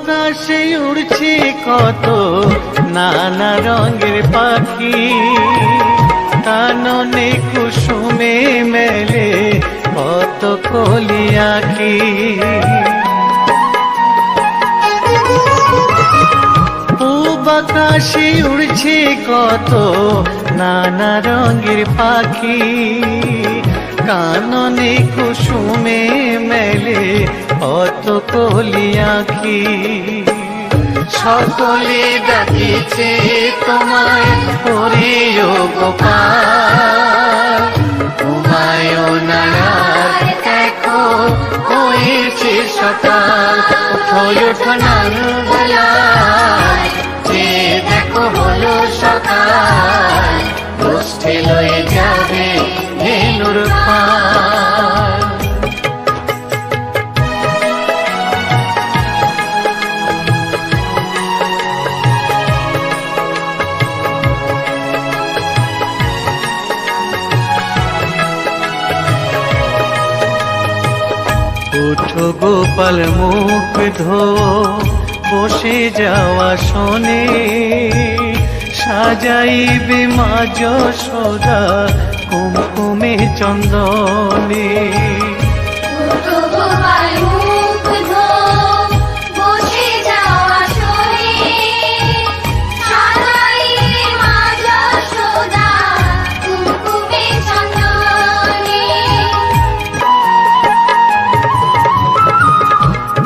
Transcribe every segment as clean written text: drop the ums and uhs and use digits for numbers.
আকাশে উড়ছে কত নানা রঙের পাখি, কাননে কুসুমে মেলে কত কলি আঁখি। পূব আকাশে উড়ছে কত নানা রঙের পাখি, কাননে কুসুমে মেলে কত কলি আঁখি। সকলে ডাকিছে তোমায় ওরে ও গোপাল, ঘুমায় না আর দেখো হয়েছে সকাল। ওঠো ওঠো নানবেলায়, যে দেখো হলো সকাল, গোষ্ঠী লয়ে যাবে ধেনুর পাল। উঠো গোপাল মুখ ধো, বসে যাওয়া শোনে, সাজাইবে মা যশোদা কুমকুমে চন্দনে।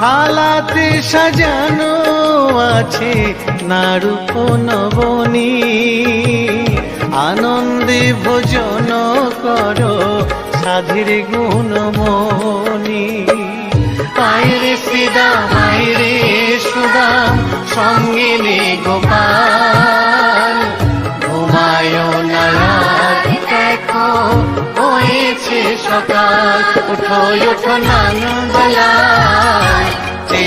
থালাতে সাজানো আছে নারূপ নবনী, আনন্দে ভোজন করো সাধীর গুণমণি। আইরে শ্রীদাম আইরে সুদাম, সঙ্গে নে গোপাল, ঘুমায় না আর দেখো হয়েছে সকাল। উঠো ওঠো নানবেলায়, যে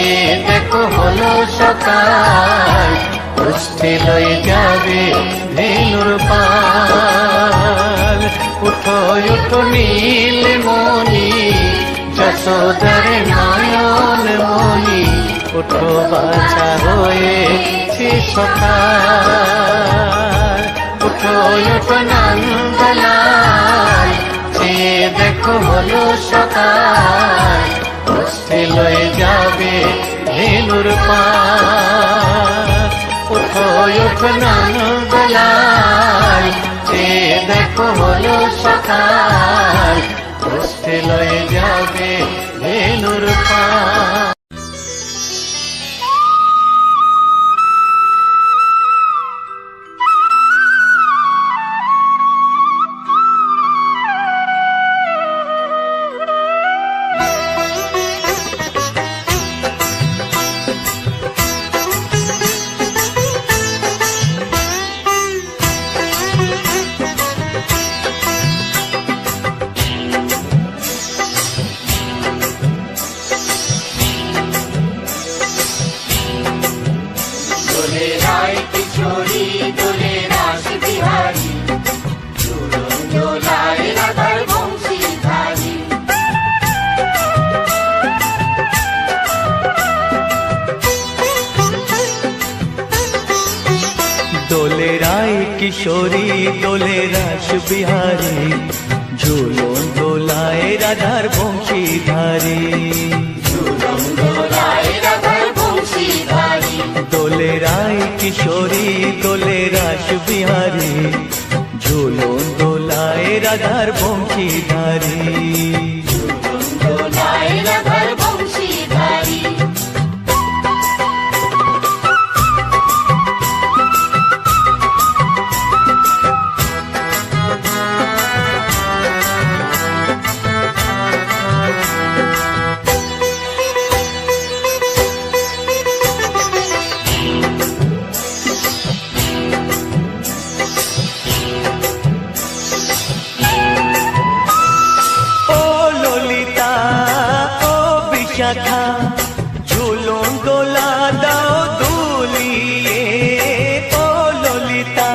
দেখো হলো সকাল, গোষ্ঠী লয়ে যাবে ধেনুর পাল। উঠো ওঠো নীলমণি, যশোদার নয়ন মণি, উঠো বাছা হয়েছে সকাল। উঠো ওঠো নানবেলায়, যে দেখো হলো সকাল, গোষ্ঠী লয়ে যাবে ধেনুর পাল। উঠো ওঠো নানবেলায়, যে দেখো হলো সকাল, গোষ্ঠী লয়ে যাবে ধেনুর পাল। দোলে রায় কিশোরী দোলে রাস বিহারী, ঝুলন দোলায় রাধার বংশীধারী। দোলে রায় কিশোরী দোলে রাস বিহারী, ঝুলন দোলায় রাধার বংশীধারী। বিশাখা ঝুলন দোলা দাও দুলিয়ে, ও ললিতা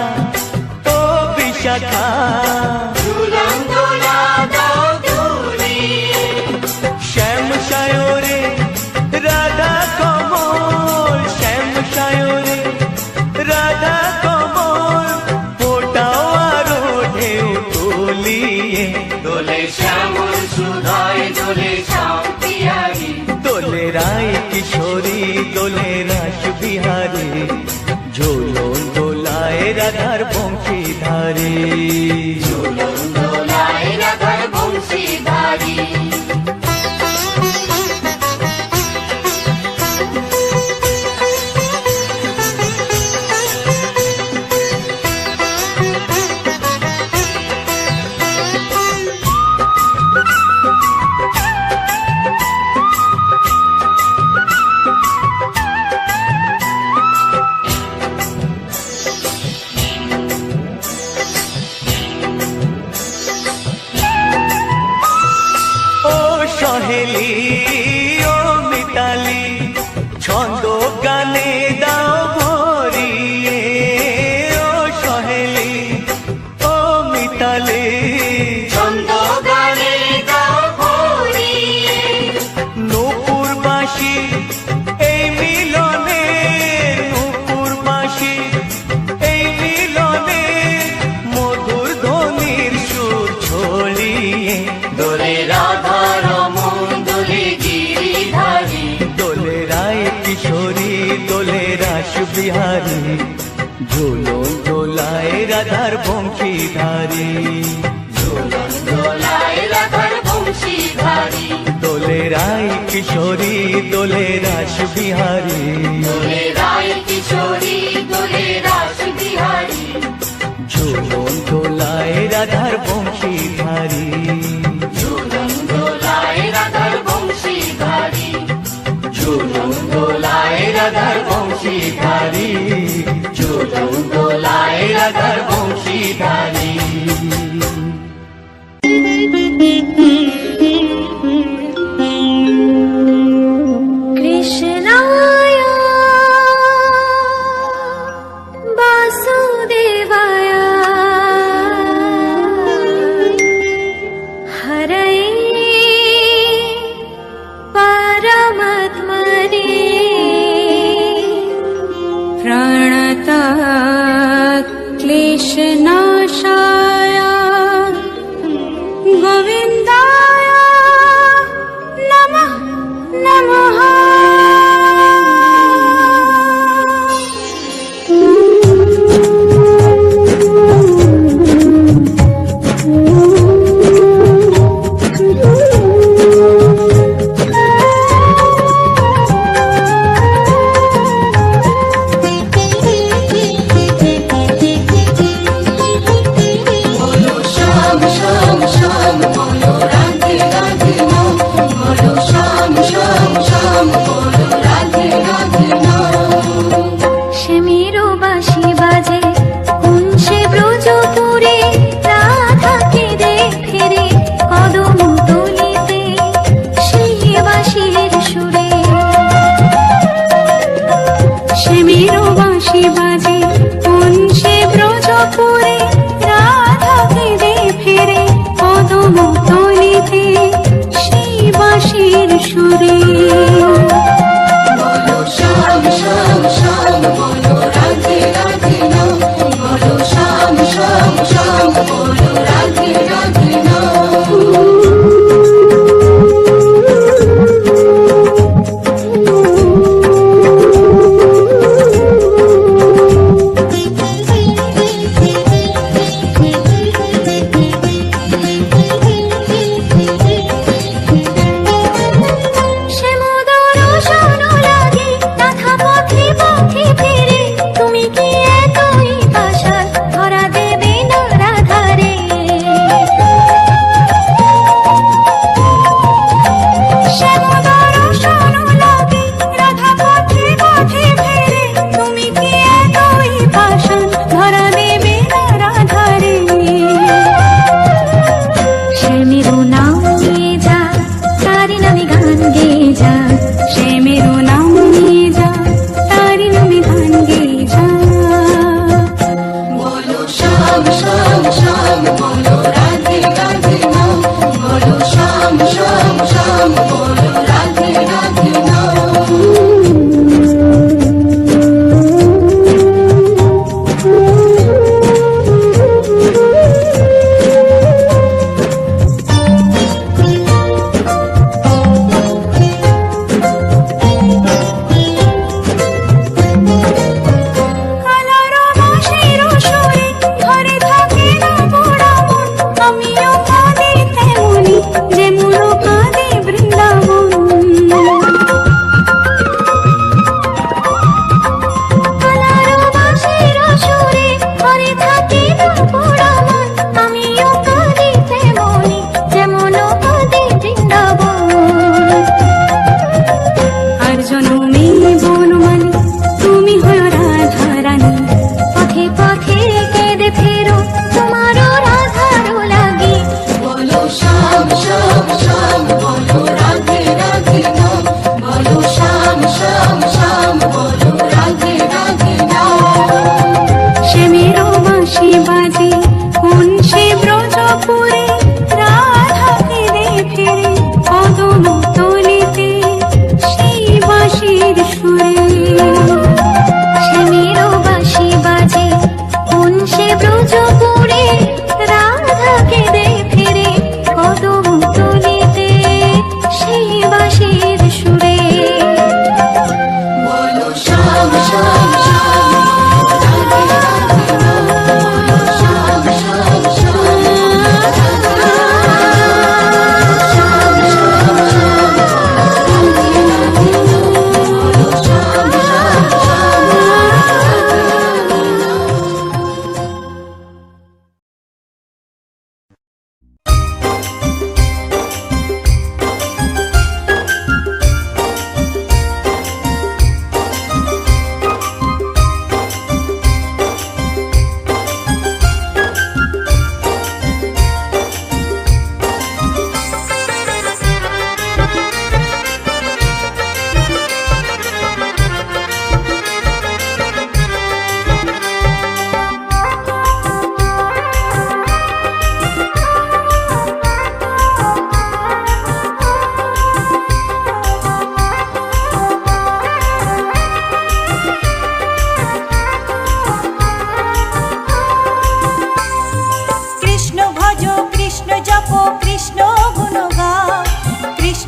ও বিশাখা ঝুলন দোলা দাও দুলিয়ে। শ্যাম সায়রে রাধা কমল দোলে শ্যাম বিহারী, দোলে রায় কিশোরী দোলে রাস বিহারী, ঝুলন দোলায় রাধার বংশীধারী। ঝুলন দোলায় রাধার বংশীধারী। সহেলি ও মিতালি, ছন্দ গানে দাও ভরিয়ে। ও সহেলি ও মিতালি, ছন্দ গানে গাও ভরিয়ে। নূপুর বাঁশি এই মিলনে, নূপুর বাঁশি এই মিলনে, মধুর ধ্বনির সুর ছড়িয়ে। দোলে রাধা রমন দোলে গিরিধারী, দোলে রায় কিশোরী দোলে রাস বিহারী, ঝুলন দোলায় রাধার বংশীধারী। ঝুলন দোলায় রাধার বংশীধারী। দোলে রায় কিশোরী দোলে রাস বিহারী, দোলে রায় কিশোরী দোলে রাস বিহারী, ঝুলন দোলায় রাধার বংশীধারী। ঝুলন দোলায় রাধার বংশীধারী, ঝুলন দোলায় রাধার বংশীধারী, ঝুলন দোলায় রাধার বংশীধারী। কৃষ্ণায় বাসুদেবায় হরয়ে পরমাত্মনে প্রণতাৎ ক্লেশনাশায় গোবিন্দায় নমঃ নমঃ।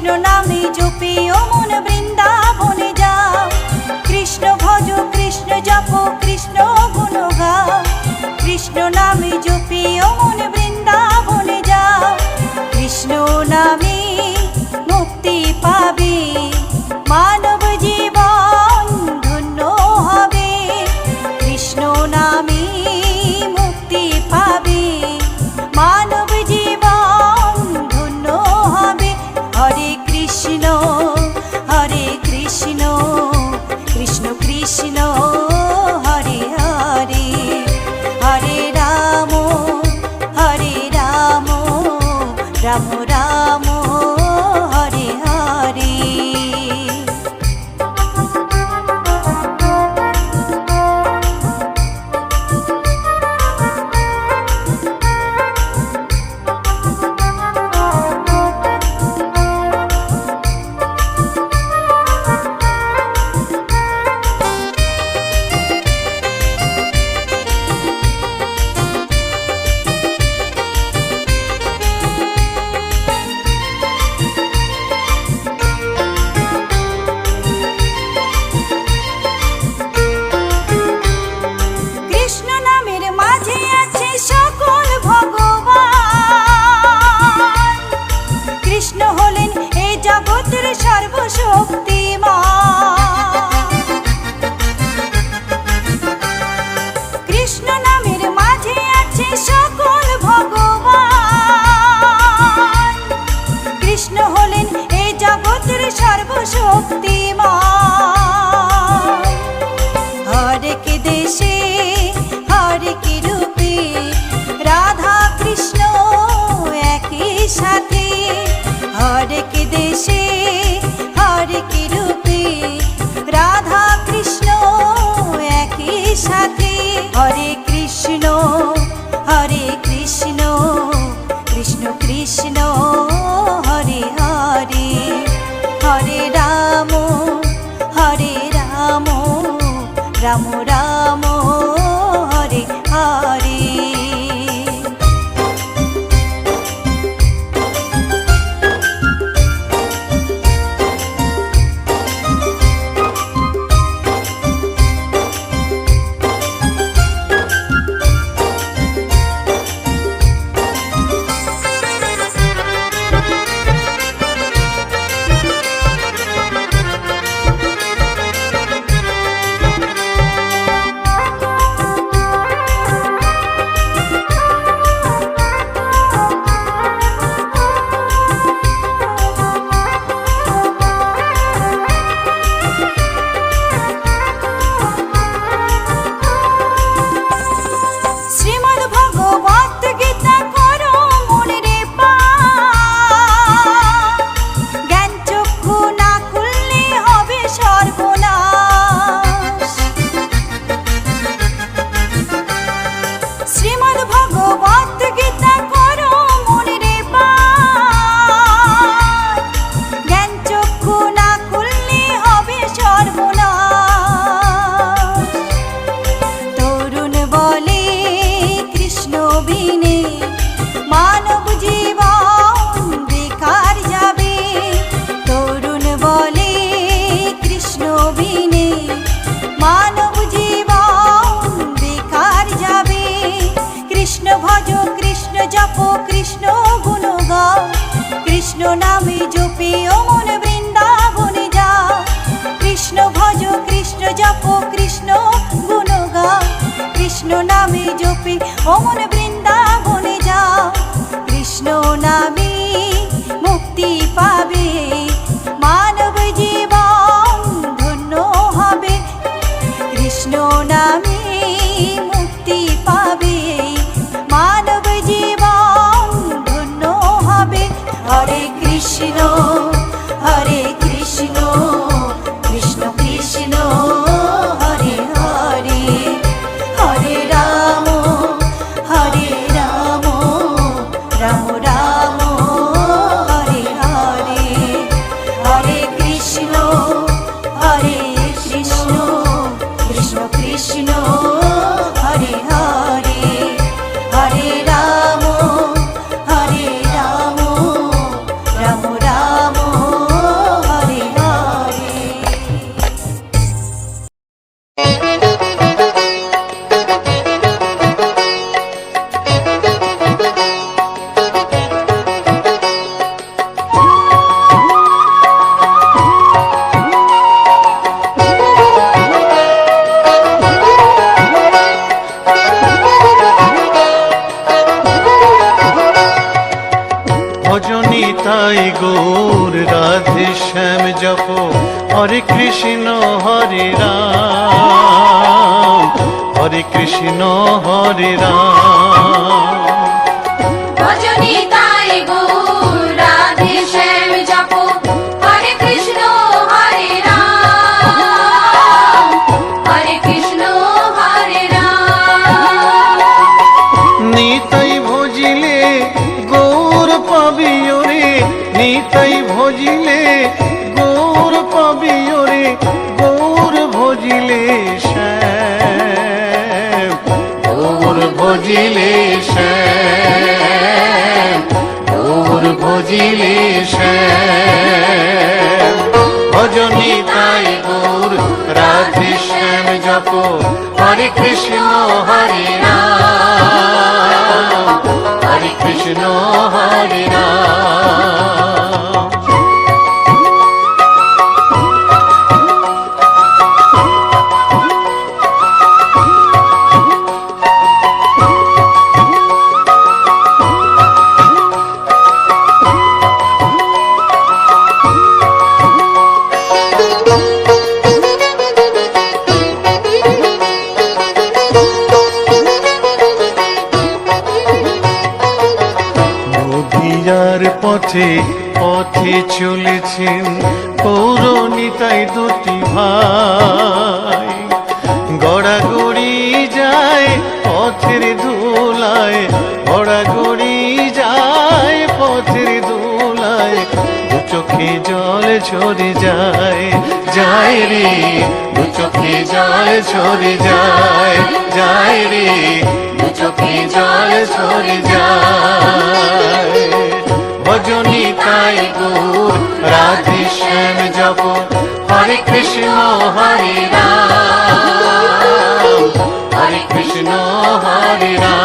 কৃষ্ণ নামে জপে ও মন বৃন্দাবনে যাও, কৃষ্ণ ভজ কৃষ্ণ জপ কৃষ্ণ গুণ গাও, কৃষ্ণ নামে জপে ও মন বৃন্দাবনে যাও, কৃষ্ণ নামে মুক্তি পাবে, মানব জীবন ধন্য হবে, কৃষ্ণ নামে মুক্তি পাবে, মানব জীবন ধন্য হবে। হরে কৃষ্ণ কৃষ্ণ কৃষ্ণ হরে হরে, হরে রাম রাম রাম হরে হরে। কৃষ্ণ নামের মাঝে আছে সকল ভগবান, কৃষ্ণ হলেন এই জগতের সর্বশক্তিমান, কৃষ্ণ নামের মাঝে আছে সকল ভগবান, কৃষ্ণ হলেন এই জগতের সর্বশক্তিমান। হরেক দেশে হরেক রূপে রাধা কৃষ্ণ একই সাথে, হরেক দেশে হরেক রূপে রাধা কৃষ্ণ একই সাথে। হরে কৃষ্ণ কৃষ্ণ কৃষ্ণ হরে হরে, হরে রাম রাম রাম হরে হরে। শ্রীমদ্ ভগবত গীতা করো মনে রে পাঠ, জ্ঞান চক্ষু না খুললে হবে সর্বনাশ। শ্রীমদ্ ভগবত গীতা করো মনে রে পাঠ, জ্ঞান চক্ষু না খুললে হবে সর্বনাশ। তরুণ বলে কৃষ্ণ বিনে মানব জীবন বেকার যাবে, তরুণ বলে কৃষ্ণ বিনে মানব জীবন বেকার যাবে, কৃষ্ণ ভজ কৃষ্ণ জপ কৃষ্ণ গুণ গাও, কৃষ্ণ নামে জপে ও মন বৃন্দাবনে যাও, কৃষ্ণ ভজ কৃষ্ণ জপ কৃষ্ণ গুণ গাও, কৃষ্ণ নামে জপে ও মন বৃন্দাবনে যাও, কৃষ্ণ নামে মুক্তি পাবে, মানব জীবন ধন্য হবে, কৃষ্ণ নামে মুক্তি পাবে, মানব জীবন ধন্য হবে। হরে কৃষ্ণ কৃষ্ণ কৃষ্ণ হরে হরে, হরে রাম রাধে শ্যাম জপ হরে কৃষ্ণ হরে রাম, হরে কৃষ্ণ হরে রাম। ভজনি তাই গৌর রাধে শ্যাম জপ হরে কৃষ্ণ হরে রাম, হরে কৃষ্ণ হরে রাম। নিতাই ভজিলে গৌর পাবি ওরে, নিতাই ভজিলে গৌর পাবি ওরে, গৌর ভজিলে শ্যাম, গৌর ভজিলে শ্যাম, গৌর ভজিলে শ্যাম। ভজনি তাই গৌর রাধে শ্যাম জপ হরে কৃষ্ণ হরে রাম, হরে কৃষ্ণ হরে রাম। নদিয়ার পথে পথে চলেছেন পৌরনিতাই দুটি ভাই, গড়াগড়ি যায় পথের ধুলায়, গড়াগড়ি যায় পথের ধুলায়, দু চোখে জল ঝরে যায়, যায় রে দু চোখে জল ঝরে যায়, যায় রে দু চোখে জল ঝরে যায়। ভজনি তাই গৌর রাধে শ্যাম জপ হরে কৃষ্ণ হরে রাম, হরে কৃষ্ণ হরে রাম।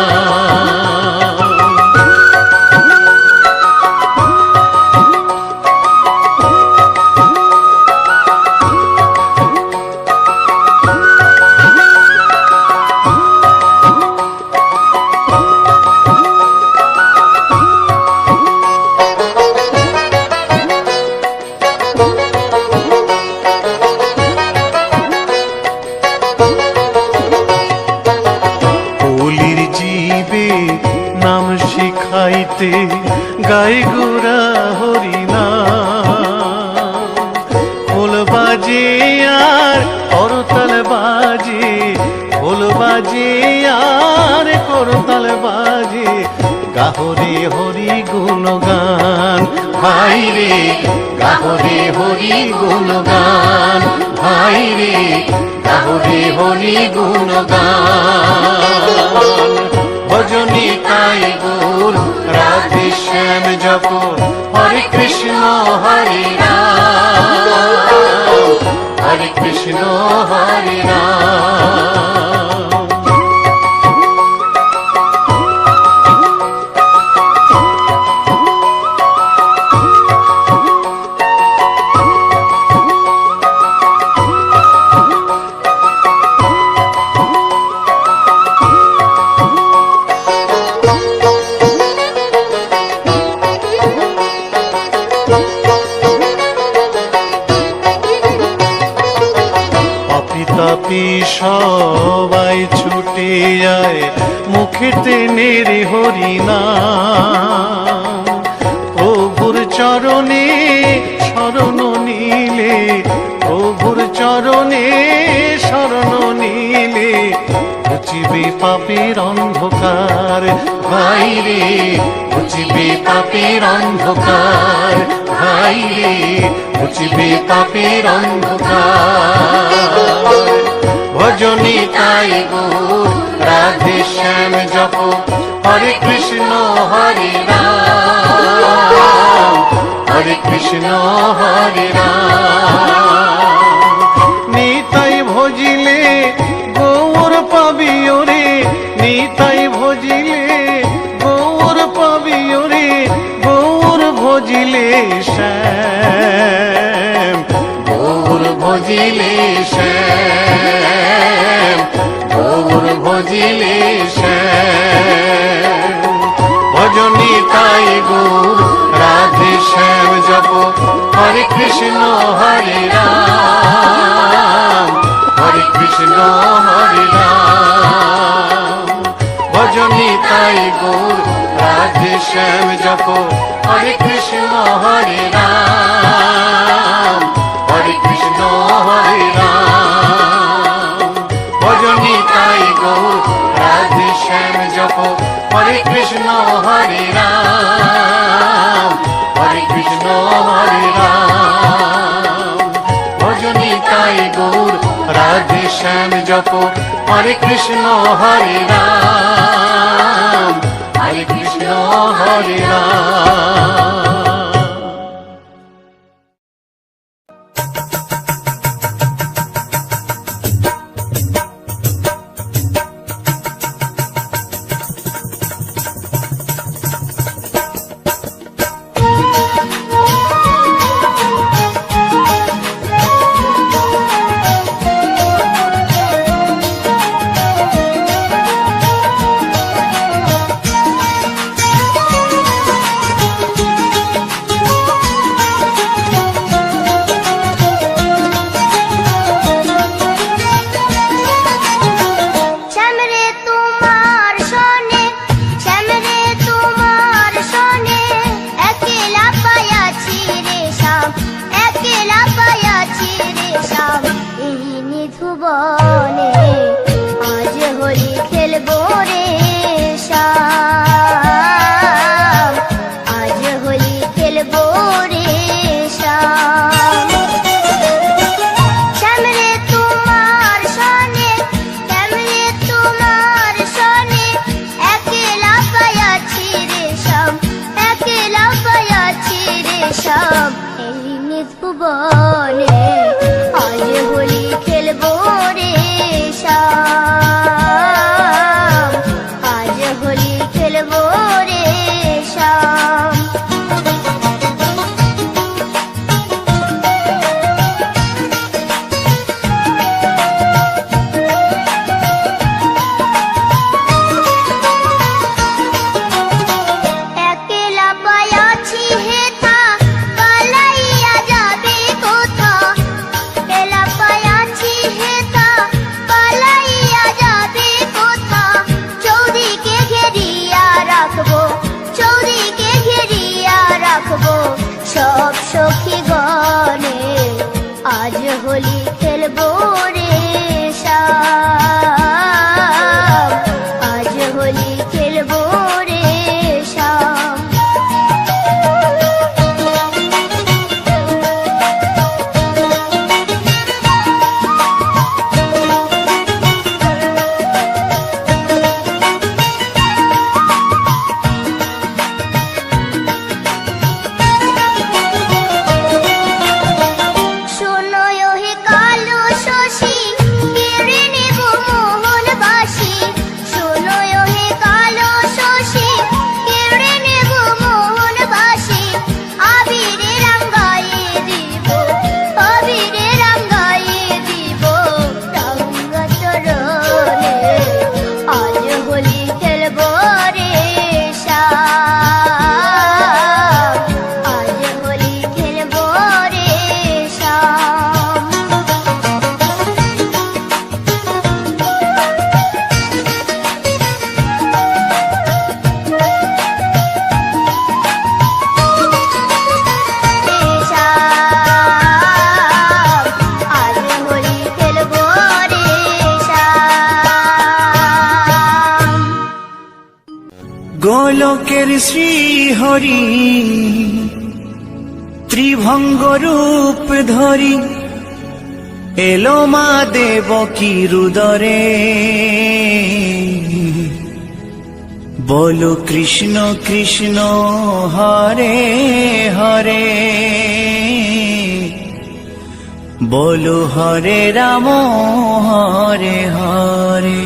কলির জীবে নাম শিখাইতে গাই গোরা হরি নাম, খোল বাজে আর করতাল বাজে, খোল বাজে আর করতাল বাজে, গাহরে হরি গুণগান ভাই রে, গাহরে হরি গুণগান ভাই রে, গাহরে হরি গুণগান। ভজনি তাই গৌর রাধে শ্যাম জপ হরে কৃষ্ণ হরে রাম, হরে কৃষ্ণ হরে রাম। তাপি সবাই ছুটে যায় মুখেতে নেড়ে হরি নাম, প্রভুর চরণে শরণ নিলে, প্রভুর চরণে শরণ নিলে, ঘুচিবে পাপের অন্ধকার ভাই রে, ঘুচিবে পাপের অন্ধকার ভাই রে, ঘুচিবে পাপের অন্ধকার। ভজনি তাই গৌর রাধে শ্যাম জপ হরে কৃষ্ণ হরে রাম, হরে কৃষ্ণ হরে রাম। নিতাই ভজিলে গৌর পাবি ওরে, নিতাই ভজিলে গৌর পাবি ওরে, গৌর ভজিলে শ্যাম, গৌর ভজিলে শ্যাম, গৌর ভজিলে শ্যাম। ভজনি তাই গৌর রাধে শ্যাম জপ হরে কৃষ্ণ হরে রাম, হরে কৃষ্ণ হরে রাম। ভজনি তাই গৌর রাধে শ্যাম জপ, হরে কৃষ্ণ হরে রাম, হরে কৃষ্ণ হরে রাম। ভজনি তাই গৌর রাধে শ্যাম জপ, হরে কৃষ্ণ হরে রাম, হরে কৃষ্ণ হরে রাম। ভজনি তাই গৌর রাধে শ্যাম জপ, হরে কৃষ্ণ হরে রাম, হরে কৃষ্ণ হরে রাম। গোলকের শ্রী হরি ত্রিভঙ্গ রূপ ধরি এলো মা দেবকী রুদরে। বলো কৃষ্ণ কৃষ্ণ হরে হরে, বলো হরে রাম হরে হরে।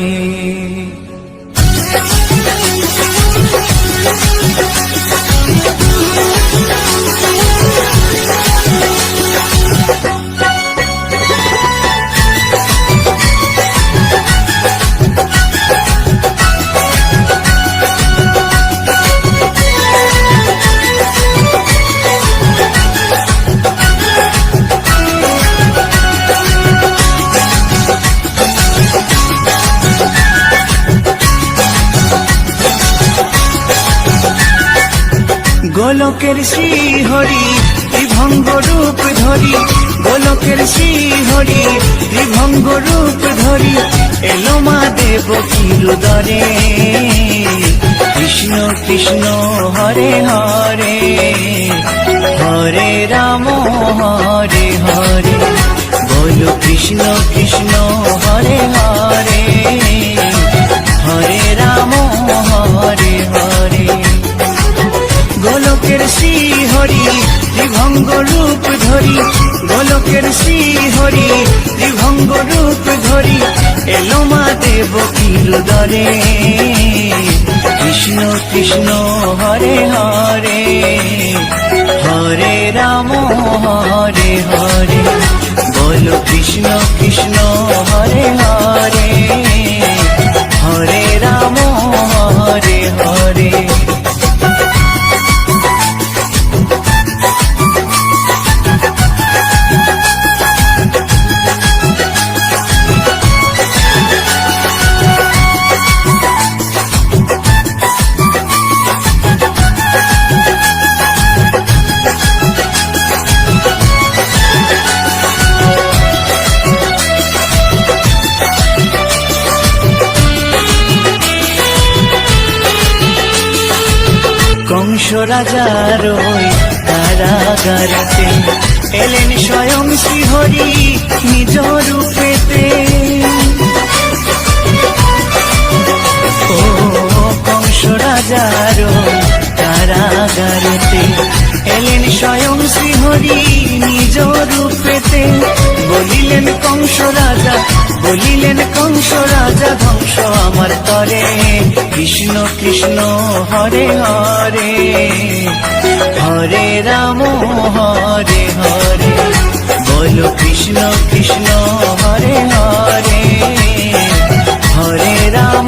গোলকের শ্রী হরি ত্রিভঙ্গ রূপ ধরি, গোলকের শ্রী হরি ত্রিভঙ্গ রূপ ধরি, এলো মা দেবকীর উদরে। কৃষ্ণ কৃষ্ণ হরে হরে, হরে রাম হরে হরে, বলো কৃষ্ণ কৃষ্ণ হরে হরে, হরে রাম হরে হরে। গোলকের শ্রী হরি ত্রিভঙ্গ রূপ ধরি, গোলকের শ্রী হরি ত্রিভঙ্গ রূপ ধরি, এলো মা দেবকীর উদরে। কৃষ্ণ কৃষ্ণ হরে হরে, হরে রাম হরে হরে, বলো কৃষ্ণ কৃষ্ণ হরে হরে, হরে রাম হরে হরে। কংস রাজার ওই কারাগারেতে এলেন স্বয়ং শ্রীহরি নিজ রূপেতে। ও কংস রাজার ওই কারাগারেতে এলেন স্বয়ং শ্রীহরি নিজ রূপেতে। বলিলেন কংস রাজা, বলিলেন কংস রাজা, ধ্বংস আমার তরে। কৃষ্ণ কৃষ্ণ হরে হরে, হরে রাম হরে হরে, বলো কৃষ্ণ কৃষ্ণ হরে হরে, হরে রাম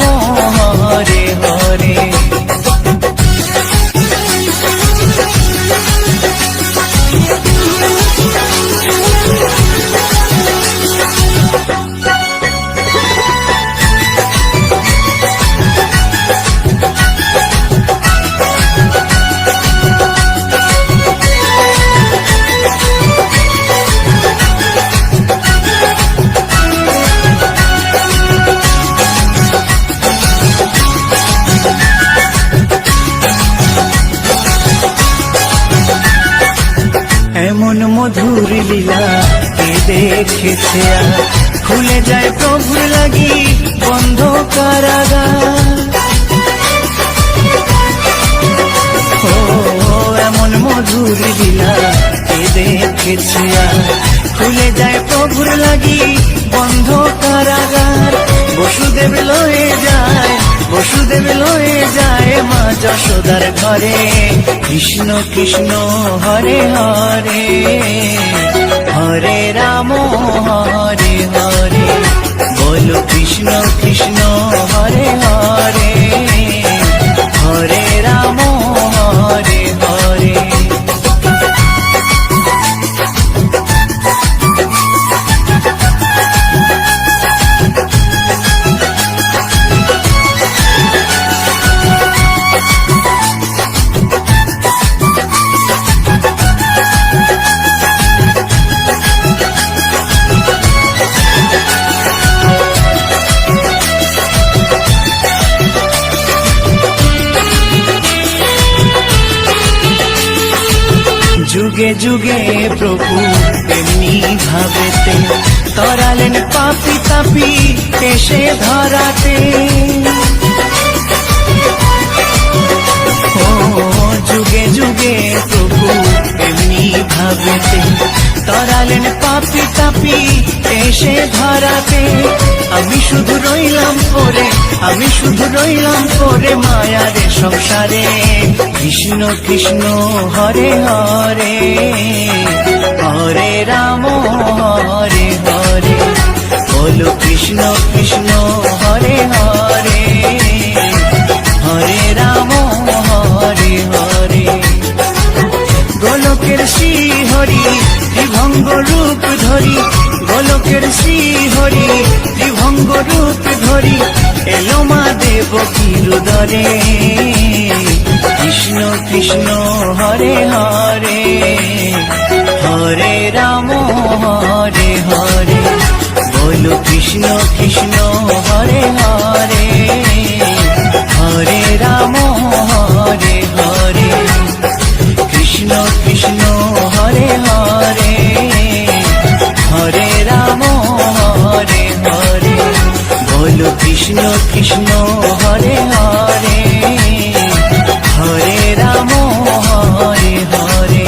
হরে হরে। এমন মধুর লীলা কে দেখেছে আর, খুলে যায় প্রভুর লাগি বন্ধ কারাগার। ও এমন মধুর লীলা কে দেখেছে আর, খুলে যায় প্রভুর লাগি বন্ধ কারাগার। বসুদেব লয়ে যায়, বসুদেব লয়ে যায় মা যশোদার ঘরে। কৃষ্ণ কৃষ্ণ হরে হরে, হরে রাম হরে হরে, বলো কৃষ্ণ কৃষ্ণ হরে হরে, হরে রাম হরে হরে। যুগে যুগে প্রভু এমনি ভাবেতে তরালেন পাপি তাপি এসে ধরাতে। ও যুগে যুগে প্রভু এমনি ভাবেতে তরালেন পাপি তাপি এসে ধরাতে। আমি শুধু রইলাম পরে, আমি শুধু রইলাম পরে মায়ার সংসারে। কৃষ্ণ কৃষ্ণ হরে হরে, হরে রাম হরে হরে, বলো কৃষ্ণ কৃষ্ণ হরে হরে, হরে রাম হরে হরে। গোলকের শ্রী হরি ত্রিভঙ্গ রূপ ধরি, গোলকের শ্রী হরি ত্রিভঙ্গ রূপ ধরি, এলো মা দেবকীর উদরে। কৃষ্ণ কৃষ্ণ হরে হরে হরে রাম হরে হরে বলো কৃষ্ণ কৃষ্ণ হরে হরে হরে রাম হরে হরে কৃষ্ণ কৃষ্ণ হরে হরে হরে রাম হরে হরে বলো কৃষ্ণ কৃষ্ণ হরে হরে হরে রাম হরে হরে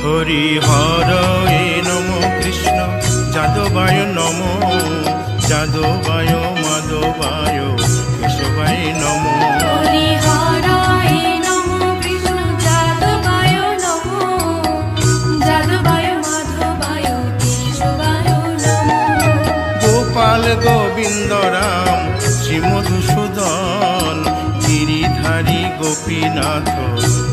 হরি হরে নম কৃষ্ণ যাদবায় নম যাদবায় মাধবায় কেশবায় নম হরি হরায় নমো কৃষ্ণ যাদবায় নমো যাদবায় মাধবায় কেশবায় নমো গোপাল গোবিন্দ রাম শ্রী মধুসূদন গিরিধারী গোপীনাথ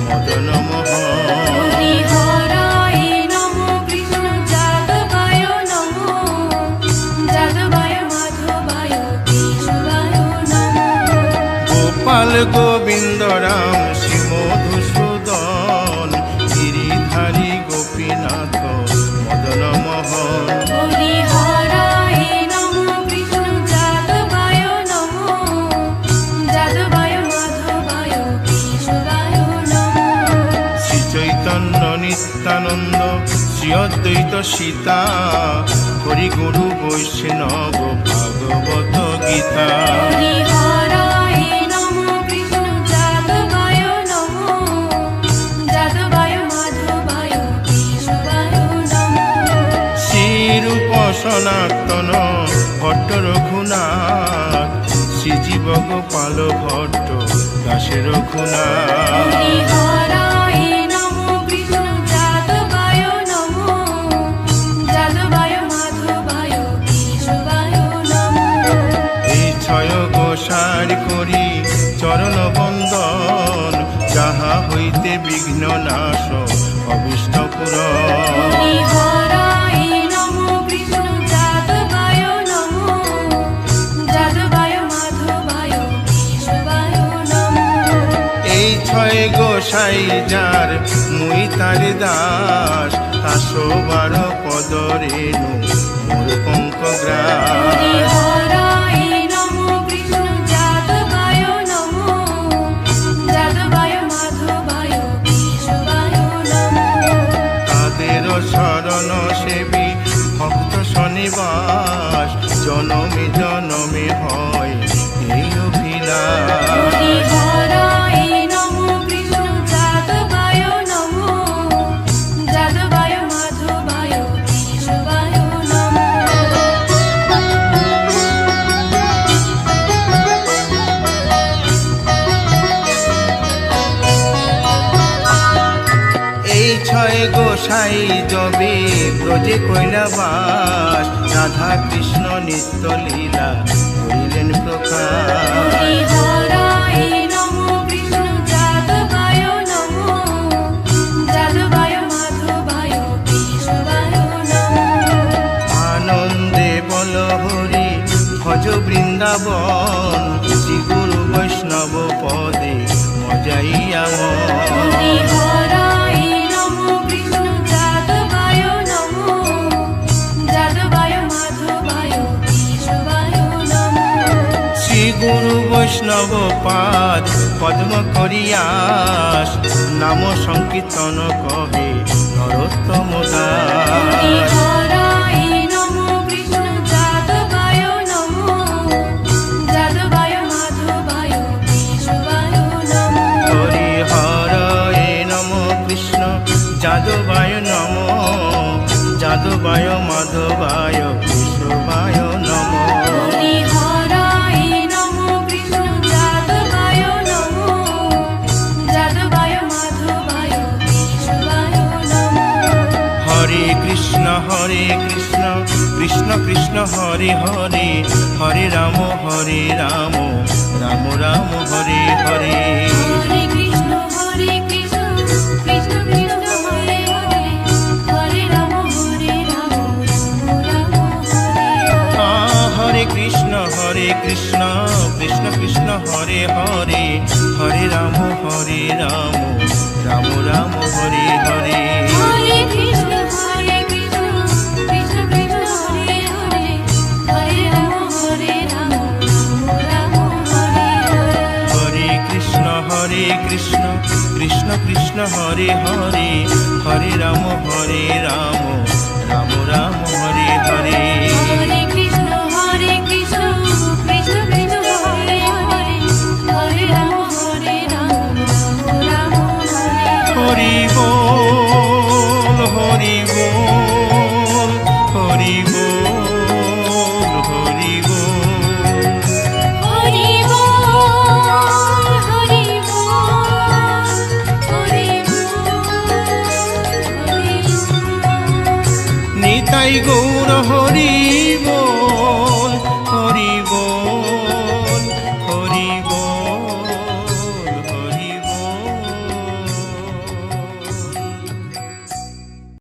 মদন মোহন হরি হরায় নমো কৃষ্ণ যাদবায় নমো যাদবায় মাধবায় কেশবায় নমো গোপাল গোবিন্দ রাম শ্রী মধুসূদন গিরিধারী গোপীনাথ মদন মোহন হরি হরায় নমো কৃষ্ণ যাদবায় নমো যাদবায় মাধবায় কেশবায় নমো শ্রী চৈতন্য নিত্যানন্দ শ্রী অদ্বৈত সীতা হরি গুরু বৈষ্ণব ভাগবত গীতা হরি হরায় নমো কৃষ্ণ যাদবায় নমো যাদবায় মাধবায় কেশবায় নমো শ্রীরূপ সনাতন ভট্ট রঘুনাথ শ্রীজীব গোপাল ভট্ট দাসের রঘুনাথ হরি হরায় নমো কৃষ্ণ যাদবায় নমো যাদবায় মাধবায় কেশবায় নমো এই ছয় গোসার করি চরণ বন্দন যাহা হইতে বিঘ্ন নাশ অবিষ্ট পুরন হরি হরায় নমো কৃষ্ণ যাদবায় নমো যাদবায় মাধবায় কেশবায় নমো এই ছয় গোসাই যার মুই তার দাস তাসো বার পদ রেণু মোর পঙ্ক হরি গ্রাস হরায় নমো কৃষ্ণ যাদবায় নমো যাদবায় মাধবায় কেশবায় নমো তাদের শরণ সেবী ভক্ত শনিবাস জনমে জনমে হয় এই অভিলাষ হরি হরায় নমো কৃষ্ণ যাদবায় নমো যাদবায় মাধবায় কেশবায় নমো এই ছয় গোসাই যবে ব্রজে কৈলাবাস রাধা কৃষ্ণ নিত্য লীলা করিলেন প্রকাশ হরি হরায় নমো কৃষ্ণ যাদবায় নমো যাদবায় মাধবায় কেশবায় নমো আনন্দে বল হরি ভজ বৃন্দাবন শ্রী গুরু বৈষ্ণব পদে মজাইয়া হরি হরায় নমো কৃষ্ণ যাদবায় নমো যাদবায় মাধবায় কেশবায় নমো শ্রী গুরু বৈষ্ণব পাদ পদ্ম করিয়াস নাম সংকীর্তন কহে নরোত্তম হরি দাস হরায় নমো কৃষ্ণ যাদবায় নমো যাদবায় মাধবায় কেশবায় নমো হরি হরে নম কৃষ্ণ যাদবায় নম যাদবায় মাধবায় কেশবায় নম হরি হরায় নমো কৃষ্ণ যাদবায় নমো যাদবায় মাধবায় কৃষ্ণ কৃষ্ণ কৃষ্ণ হরে হরে হরে রাম রাম রাম হরে হরে হরে কৃষ্ণ কৃষ্ণ কৃষ্ণ হরে হরে হরে রাম রাম হরে হরে হরে কৃষ্ণ কৃষ্ণ কৃষ্ণ হরে হরে হরে রাম রাম রাম হরে হরে হরে কৃষ্ণ কৃষ্ণ কৃষ্ণ হরে হরে হরে রাম রাম হরে হরে হরে কৃষ্ণ কৃষ্ণ কৃষ্ণ হরে হরে হরে রাম রাম রাম হরে হরে হরে কৃষ্ণ কৃষ্ণ কৃষ্ণ হরে হরে হরে রাম রাম হরে হরি বল হরি বল হরি বল হরি বল হরি বল হরি বল হরি বল নিতাই গৌর হরি বল